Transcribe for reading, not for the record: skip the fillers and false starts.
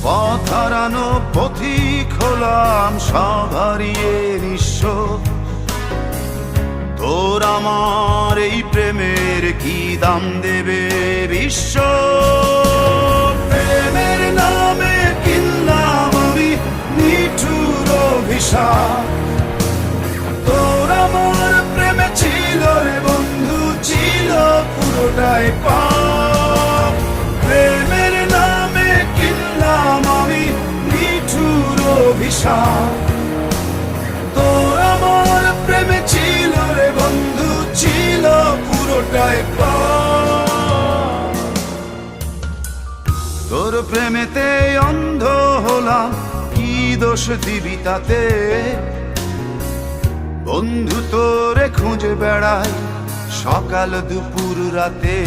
পথ হারানো পথিক হলাম সব হারিয়ে নিঃস্ব। তোর আমার এই প্রেমের কি দাম দেবে বিশ্ব? প্রেমের নামে কিনলাম আমি নিঠুর অভিশাপ। তোর আমার প্রেমে ছিল রে বন্ধু, ছিল পুরোটাই পাপ। প্রেমের নামে কিনলাম আমি নিঠুর অভিশাপ। তোর আমার প্রেমে ছিল রে বন্ধু, ছিল পুরোটাই পাপ। তোর প্রেমেতে অন্ধ হলাম, কি দোষ দিবি তাতে? বন্ধু তোরে খুঁজে বেড়াই সকাল দুপুর রাতে।